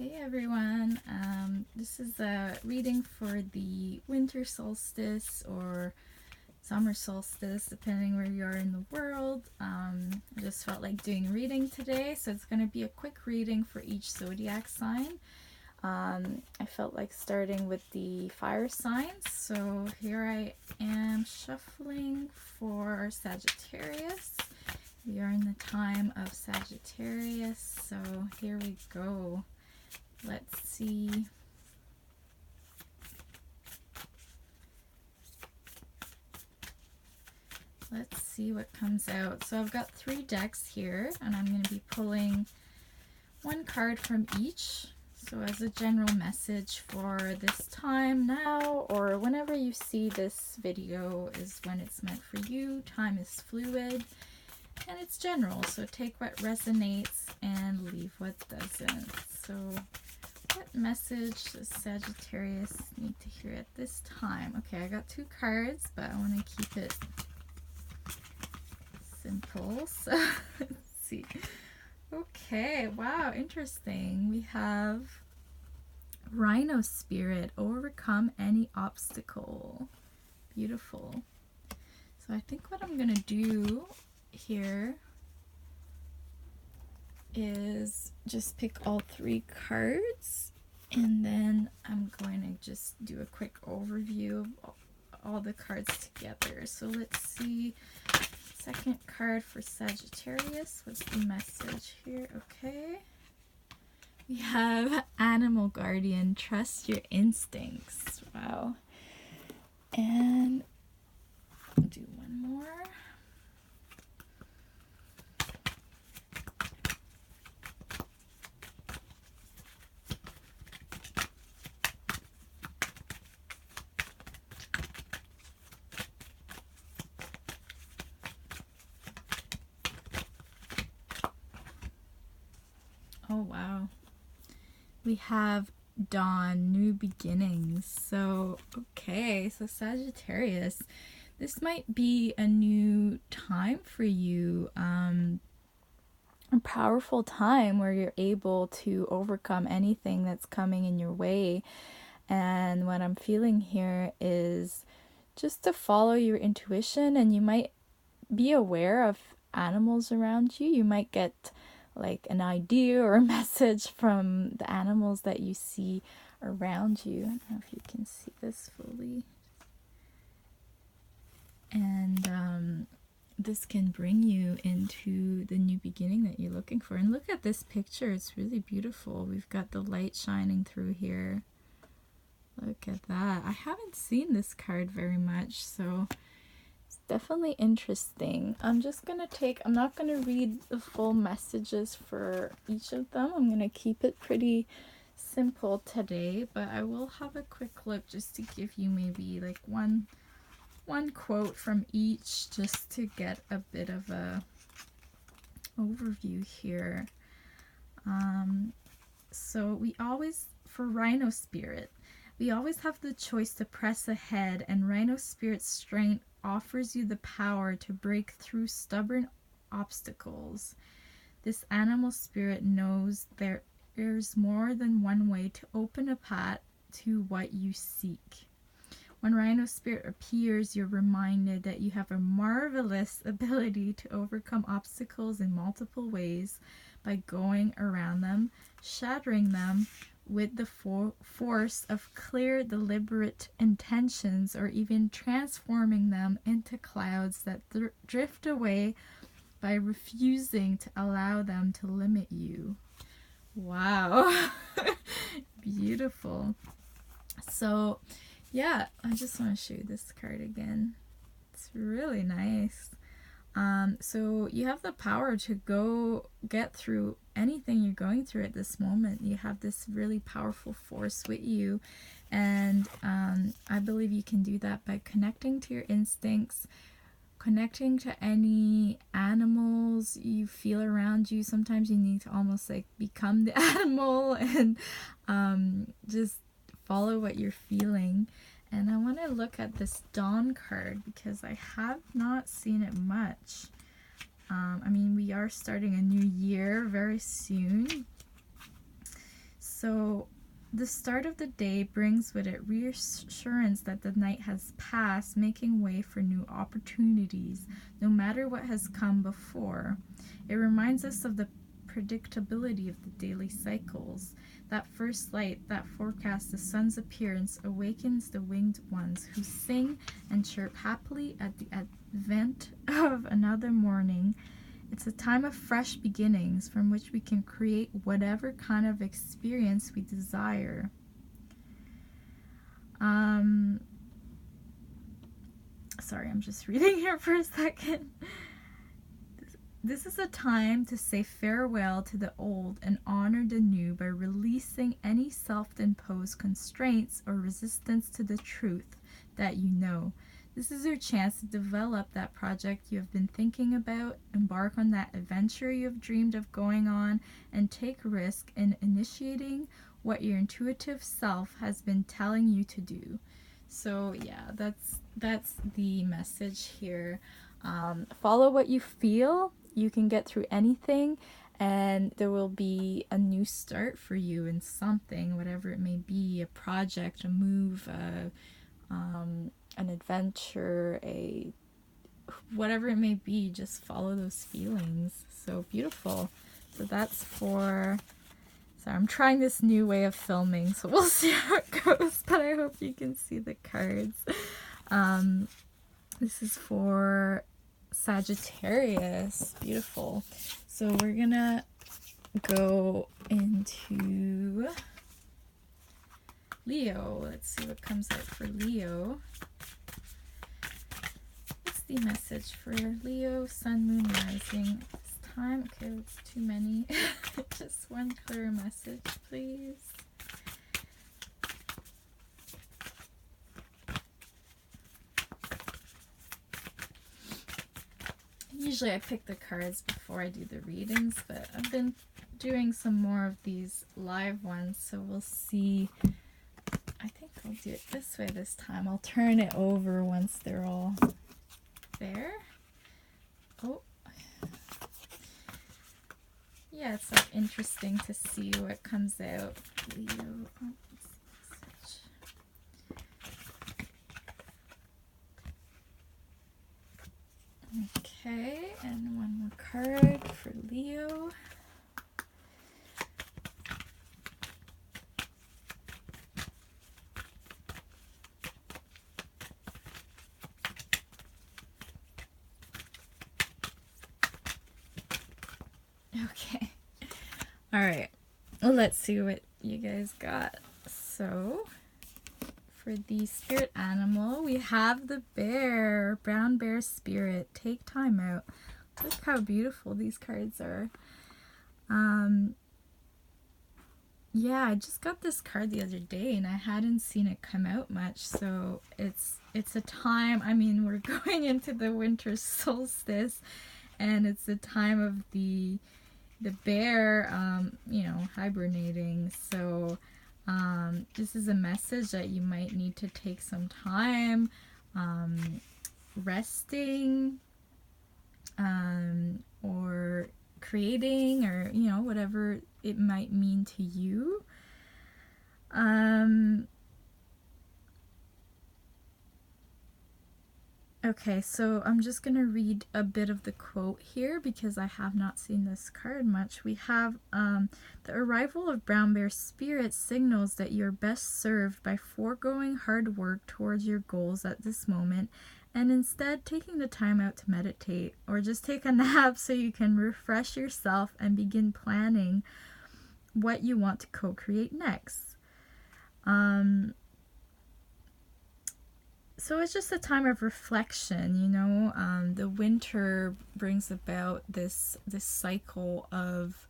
Hey everyone, this is a reading for the winter solstice or summer solstice, depending where you are in the world. I just felt like doing a reading today, so it's going to be a quick reading for each zodiac sign. I felt like starting with the fire signs, so here I am shuffling for Sagittarius. We are in the time of Sagittarius, so here we go. Let's see. Let's see what comes out. So I've got 3 decks here, and I'm going to be pulling one card from each. So as a general message for this time now, or whenever you see this video is when it's meant for you. Time is fluid, and it's general. So take what resonates and leave what doesn't. So what message does Sagittarius need to hear at this time? Okay, I got 2 cards, but I want to keep it simple. So let's see. Okay, wow, interesting. We have Rhino Spirit, overcome any obstacle. Beautiful. So I think what I'm going to do here is just pick all 3 cards, and then I'm going to just do a quick overview of all the cards together. So let's see. Second card for Sagittarius. What's the message here? Okay. We have Animal Guardian, trust your instincts. Wow. And do one more. Oh, wow. We have Dawn, new beginnings. So, okay, so Sagittarius, this might be a new time for you. A powerful time where you're able to overcome anything that's coming in your way. And what I'm feeling here is just to follow your intuition, and you might be aware of animals around you. You might get like an idea or a message from the animals that you see around you. I don't know if you can see this fully. And this can bring you into the new beginning that you're looking for. And look at this picture, it's really beautiful. We've got the light shining through here. Look at that. I haven't seen this card very much, so it's definitely interesting. I'm not going to read the full messages for each of them. I'm going to keep it pretty simple today, but I will have a quick look just to give you maybe like one quote from each, just to get a bit of a overview here. So for Rhino Spirit, we always have the choice to press ahead, and Rhino Spirit's strength offers you the power to break through stubborn obstacles. This animal spirit knows there's more than one way to open a path to what you seek. When Rhino Spirit appears, you're reminded that you have a marvelous ability to overcome obstacles in multiple ways by going around them, shattering them with the force of clear, deliberate intentions, or even transforming them into clouds that drift away by refusing to allow them to limit you. Wow. Beautiful. So yeah, I just want to show you this card again. It's really nice. So you have the power to go get through anything you're going through at this moment. You have this really powerful force with you, and I believe you can do that by connecting to your instincts, connecting to any animals you feel around you. Sometimes you need to almost like become the animal and just follow what you're feeling. And I want to look at this Dawn card because I have not seen it much. I mean, we are starting a new year very soon. So the start of the day brings with it reassurance that the night has passed, making way for new opportunities, no matter what has come before. It reminds us of the predictability of the daily cycles. That first light that forecasts the sun's appearance awakens the winged ones who sing and chirp happily at the advent of another morning. It's a time of fresh beginnings from which we can create whatever kind of experience we desire. Sorry, I'm just reading here for a second. This is a time to say farewell to the old and honor the new by releasing any self-imposed constraints or resistance to the truth that you know. This is your chance to develop that project you have been thinking about, embark on that adventure you have dreamed of going on, and take risk in initiating what your intuitive self has been telling you to do. So yeah, that's the message here. Follow what you feel. You can get through anything, and there will be a new start for you in something, whatever it may be, a project, a move, an adventure, whatever it may be. Just follow those feelings. So beautiful. So that's for... Sorry, I'm trying this new way of filming, so we'll see how it goes, but I hope you can see the cards. This is for Sagittarius. Beautiful. So we're gonna go into Leo. Let's see what comes out for Leo. What's the message for Leo, Sun, Moon, Rising? This time, okay, it's too many. Just one clear message, please. Usually I pick the cards before I do the readings, but I've been doing some more of these live ones, so we'll see. I think I'll do it this way this time. I'll turn it over once they're all there. Oh. Yeah, it's like interesting to see what comes out. Leo. Oh, okay, and one more card for Leo. Okay. All right. Well, let's see what you guys got. So, for the spirit animal, we have the bear, brown bear spirit. Take time out. Look how beautiful these cards are. Yeah, I just got this card the other day and I hadn't seen it come out much, so it's a time. I mean, we're going into the winter solstice, and it's the time of the bear, you know, hibernating. So this is a message that you might need to take some time resting, or creating, or, you know, whatever it might mean to you. Okay, so I'm just going to read a bit of the quote here because I have not seen this card much. We have, the arrival of brown bear spirit signals that you're best served by foregoing hard work towards your goals at this moment, and instead taking the time out to meditate or just take a nap so you can refresh yourself and begin planning what you want to co-create next. So it's just a time of reflection, you know. The winter brings about this cycle of,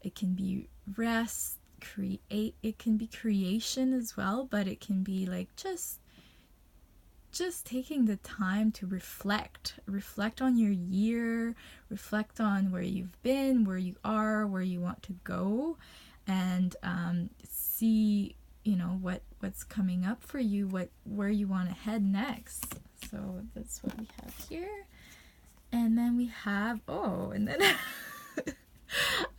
it can be rest, it can be creation as well, but it can be like just taking the time to reflect on your year, reflect on where you've been, where you are, where you want to go, and see, you know, what's coming up for you, where you want to head next. So that's what we have here. And then we have, and then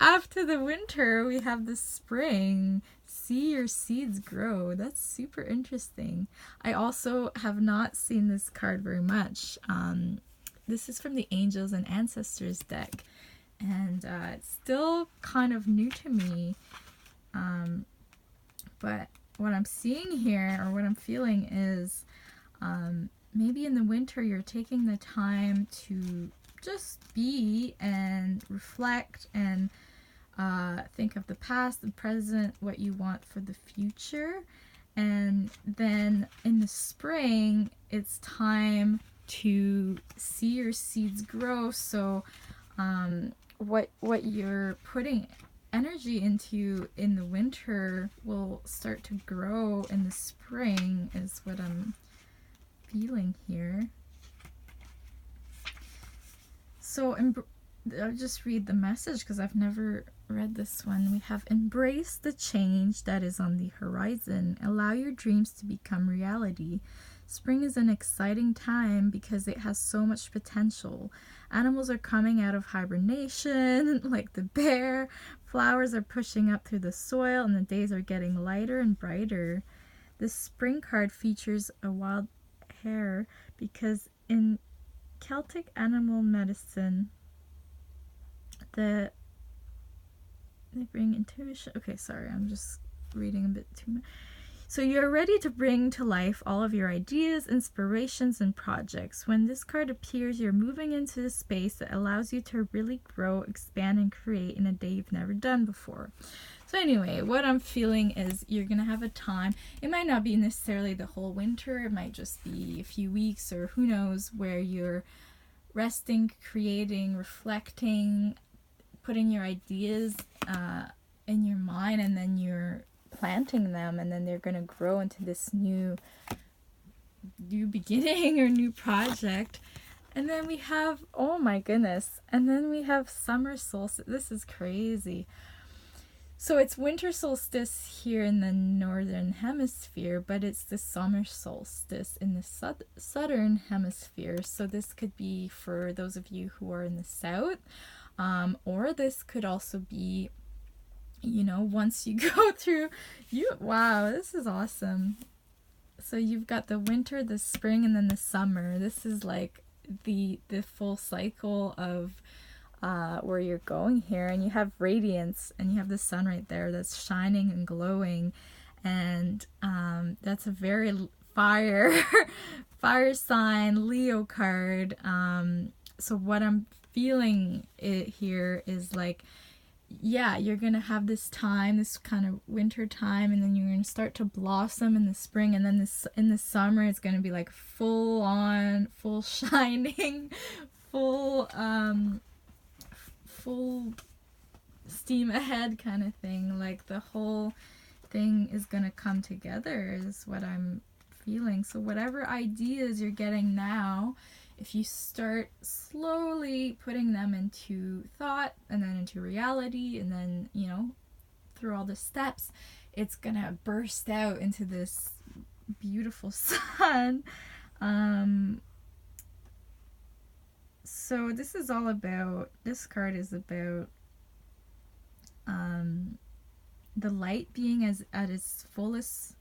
after the winter we have the spring. see your seeds grow. That's super interesting. I also have not seen this card very much. This is from the Angels and Ancestors deck, and it's still kind of new to me. But what I'm seeing here, or what I'm feeling, is maybe in the winter you're taking the time to just be and reflect and think of the past, the present, what you want for the future. And then in the spring, it's time to see your seeds grow. So what you're putting energy into in the winter will start to grow in the spring, is what I'm feeling here. So I'll just read the message because I've never read this one. We have: embrace the change that is on the horizon. Allow your dreams to become reality. Spring is an exciting time because it has so much potential. Animals are coming out of hibernation, like the bear. Flowers are pushing up through the soil, and the days are getting lighter and brighter. This spring card features a wild hare because in Celtic animal medicine, they bring intuition. Okay, sorry, I'm just reading a bit too much. So you're ready to bring to life all of your ideas, inspirations, and projects. When this card appears, you're moving into a space that allows you to really grow, expand, and create in a day you've never done before. So anyway, what I'm feeling is you're going to have a time. It might not be necessarily the whole winter. It might just be a few weeks, or who knows, where you're resting, creating, reflecting, putting your ideas in your mind, and then you're planting them, and then they're going to grow into this new beginning or new project. And then we have, oh my goodness, and then we have summer solstice. This is crazy. So it's winter solstice here in the northern hemisphere, but it's the summer solstice in the southern hemisphere. So this could be for those of you who are in the south, or this could also be, you know, once you go through, wow, this is awesome. So you've got the winter, the spring, and then the summer. This is like the full cycle of where you're going here. And you have radiance, and you have the sun right there that's shining and glowing, and that's a very fire sign, Leo card. So what I'm feeling here is like, yeah, you're gonna have this time, this kind of winter time, and then you're gonna start to blossom in the spring, and then this in the summer it's gonna be like full on, full shining, full steam ahead kind of thing. Like the whole thing is gonna come together, is what I'm feeling. So whatever ideas you're getting now, if you start slowly putting them into thought and then into reality, and then, you know, through all the steps, it's gonna burst out into this beautiful sun. So this is all about, this card is about the light being at its fullest,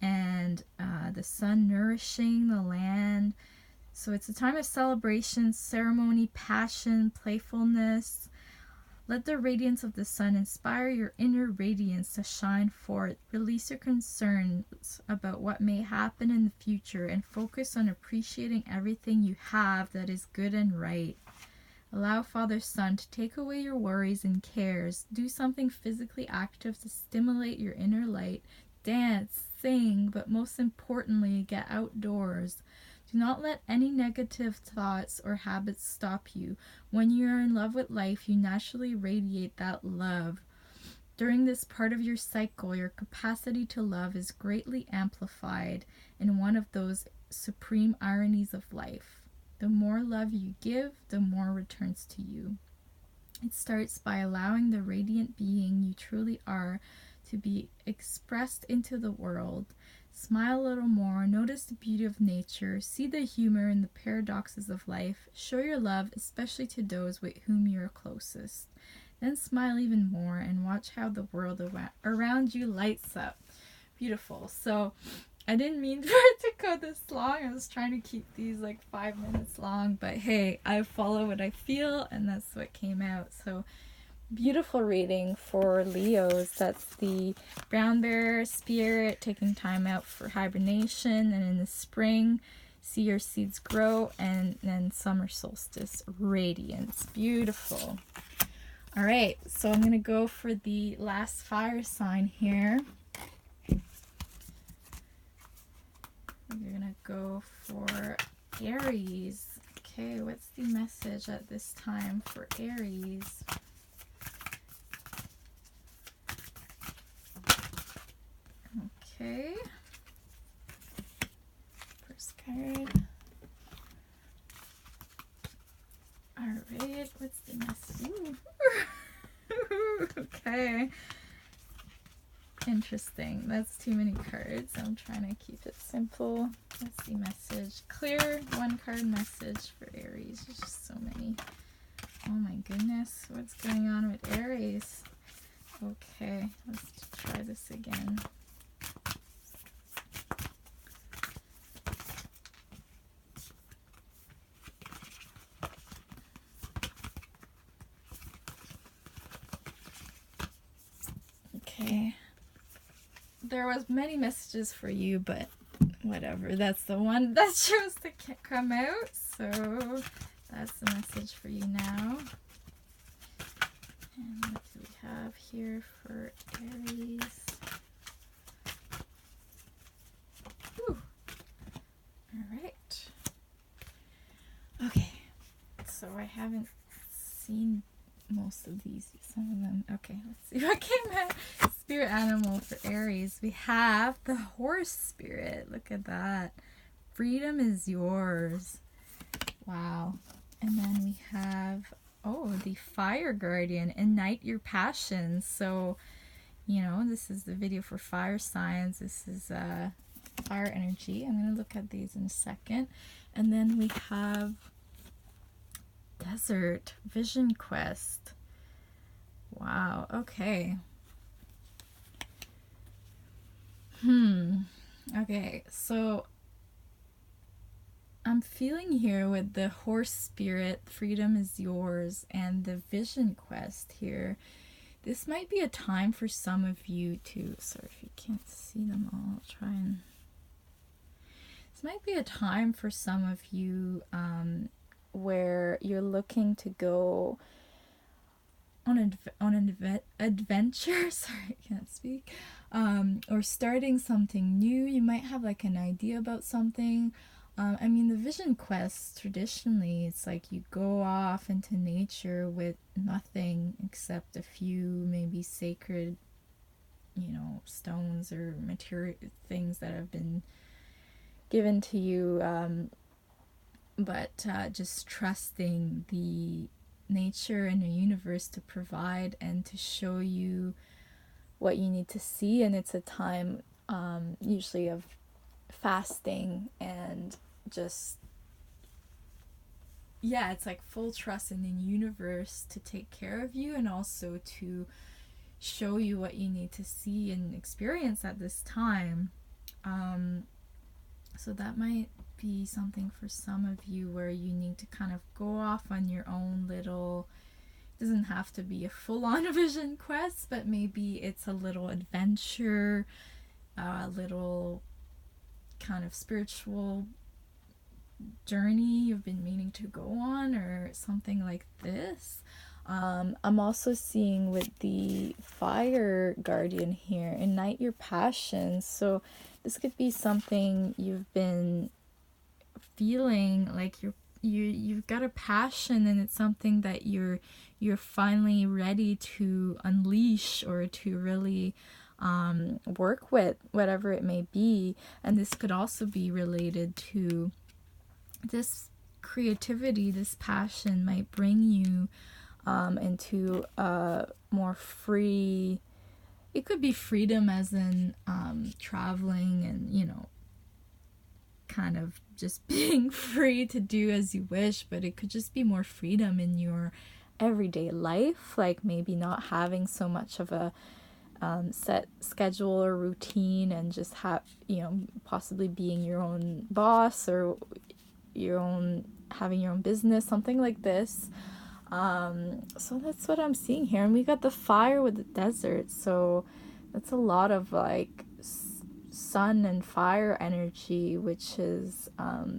and the sun nourishing the land. So it's a time of celebration, ceremony, passion, playfulness. Let the radiance of the sun inspire your inner radiance to shine forth. Release your concerns about what may happen in the future, and focus on appreciating everything you have that is good and right. Allow Father Sun to take away your worries and cares. Do something physically active to stimulate your inner light. Dance, sing, but most importantly, get outdoors. Do not let any negative thoughts or habits stop you. When you are in love with life, you naturally radiate that love. During this part of your cycle, your capacity to love is greatly amplified in one of those supreme ironies of life. The more love you give, the more returns to you. It starts by allowing the radiant being you truly are to be expressed into the world. Smile a little more, notice the beauty of nature, see the humor in the paradoxes of life, show your love, especially to those with whom you are closest. Then smile even more and watch how the world around you lights up. Beautiful. So I didn't mean for it to go this long. I was trying to keep these like 5 minutes long, but hey, I follow what I feel, and that's what came out. So beautiful reading for Leos. That's the brown bear spirit taking time out for hibernation, and in the spring see your seeds grow, and then summer solstice radiance. Beautiful. All right, so I'm gonna go for the last fire sign here. We're gonna go for Aries. Okay, what's the message at this time for Aries? Okay. First card. Alright, what's the message? Okay. Interesting. That's too many cards. I'm trying to keep it simple. Let's see, message. Clear one card message for Aries. There's just so many. Oh my goodness. What's going on with Aries? Okay, let's try this again. Okay. There was many messages for you, but whatever. That's the one that chose to come out. So that's the message for you now. And what do we have here for Aries? Whew. All right. Okay. So I haven't seen most of these. Some of them. Okay, let's see what came out. Spirit animal for Aries. We have the horse spirit. Look at that. Freedom is yours. Wow. And then we have, oh, the fire guardian. Ignite your passions. So, you know, this is the video for fire signs. This is fire energy. I'm going to look at these in a second. And then we have desert vision quest. Wow. Okay. Okay, so I'm feeling here with the horse spirit, freedom is yours, and the vision quest here. This might be a time for some of you to, sorry if you can't see them all, I'll try and. This might be a time for some of you where you're looking to go on an adventure, sorry, I can't speak, or starting something new. You might have like an idea about something. I mean, the vision quest, traditionally, it's like you go off into nature with nothing except a few maybe sacred, you know, stones or material things that have been given to you, but just trusting the nature and the universe to provide and to show you what you need to see. And it's a time usually of fasting and just, yeah, it's like full trust in the universe to take care of you and also to show you what you need to see and experience at this time. So that might be something for some of you where you need to kind of go off on your own little, it doesn't have to be a full-on vision quest, but maybe it's a little adventure, a little kind of spiritual journey you've been meaning to go on, or something like this. I'm also seeing with the fire guardian here, ignite your passions. So this could be something you've been feeling like you've got a passion, and it's something that you're finally ready to unleash or to really work with, whatever it may be. And this could also be related to this creativity. This passion might bring you into a more free, it could be freedom as in traveling and, you know, kind of just being free to do as you wish, but it could just be more freedom in your everyday life, like maybe not having so much of a set schedule or routine, and just have, possibly being your own boss, or having your own business, something like this. So that's what I'm seeing here. And we got the fire with the desert, so that's a lot of like sun and fire energy, which is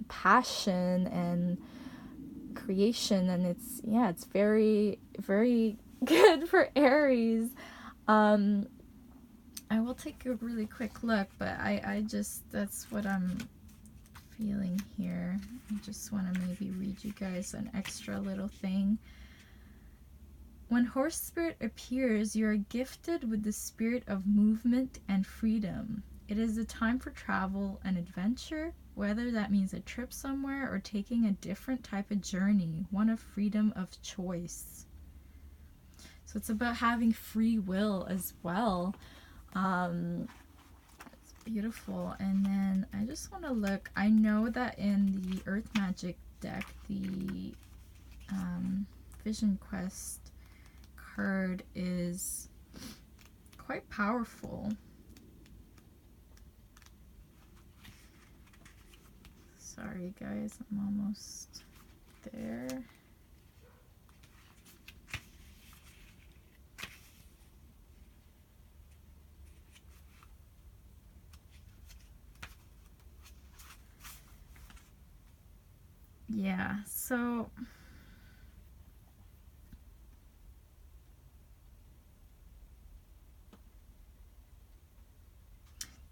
passion and creation. And it's very, very good for Aries. I will take a really quick look, but I just, that's what I'm feeling here. I just want to maybe read you guys an extra little thing. When horse spirit appears, you are gifted with the spirit of movement and freedom. It is a time for travel and adventure, whether that means a trip somewhere or taking a different type of journey, one of freedom of choice. So it's about having free will as well. It's beautiful. And then I just want to look. I know that in the Earth Magic deck, the Vision Quest card is quite powerful. Sorry guys, I'm almost there. Yeah, so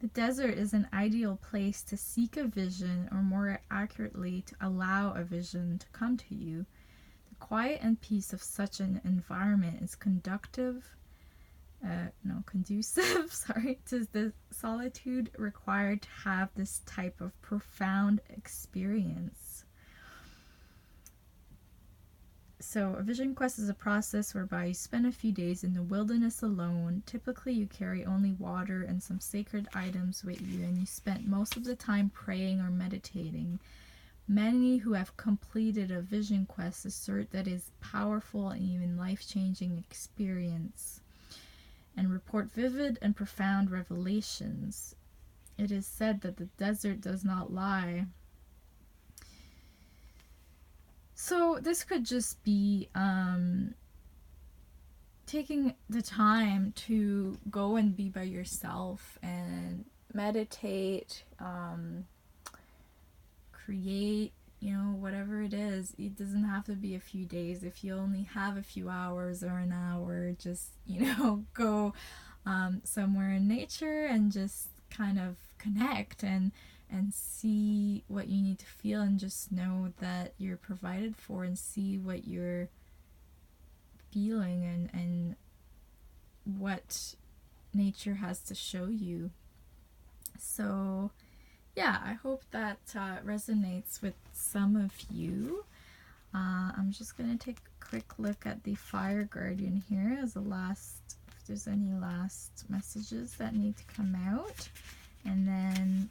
the desert is an ideal place to seek a vision, or more accurately, to allow a vision to come to you. The quiet and peace of such an environment is conducive, sorry, to the solitude required to have this type of profound experience. So a vision quest is a process whereby you spend a few days in the wilderness alone. Typically you carry only water and some sacred items with you, and you spend most of the time praying or meditating. Many who have completed a vision quest assert that it is powerful and even life-changing experience, and report vivid and profound revelations. It is said that the desert does not lie. So this could just be taking the time to go and be by yourself and meditate, create, whatever it is. It doesn't have to be a few days. If you only have a few hours or an hour, just, go somewhere in nature and just kind of connect and see what you need to feel, and just know that you're provided for, and see what you're feeling and what nature has to show you. So yeah, I hope that resonates with some of you. I'm just going to take a quick look at the Fire Guardian here as a last, if there's any last messages that need to come out, and then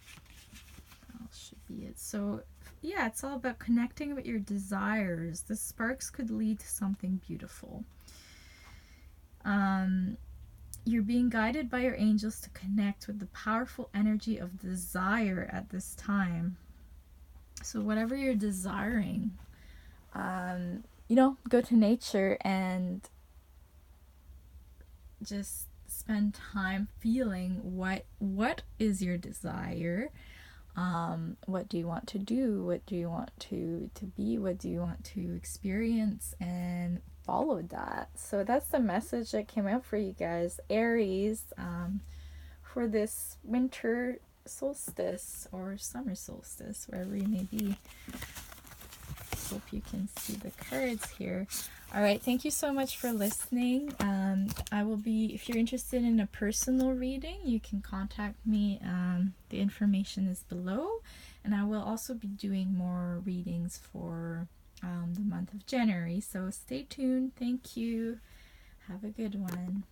that should be it. So yeah, it's all about connecting with your desires. The sparks could lead to something beautiful. You're being guided by your angels to connect with the powerful energy of desire at this time. So whatever you're desiring, go to nature and just spend time feeling what is your desire. What do you want to do? What do you want to be? What do you want to experience? And follow that. So that's the message that came out for you guys, Aries, for this winter solstice or summer solstice, wherever you may be. Hope you can see the cards here. All right, thank you so much for listening. I will be, if you're interested in a personal reading, you can contact me. The information is below, and I will also be doing more readings for the month of January. So stay tuned. Thank you. Have a good one.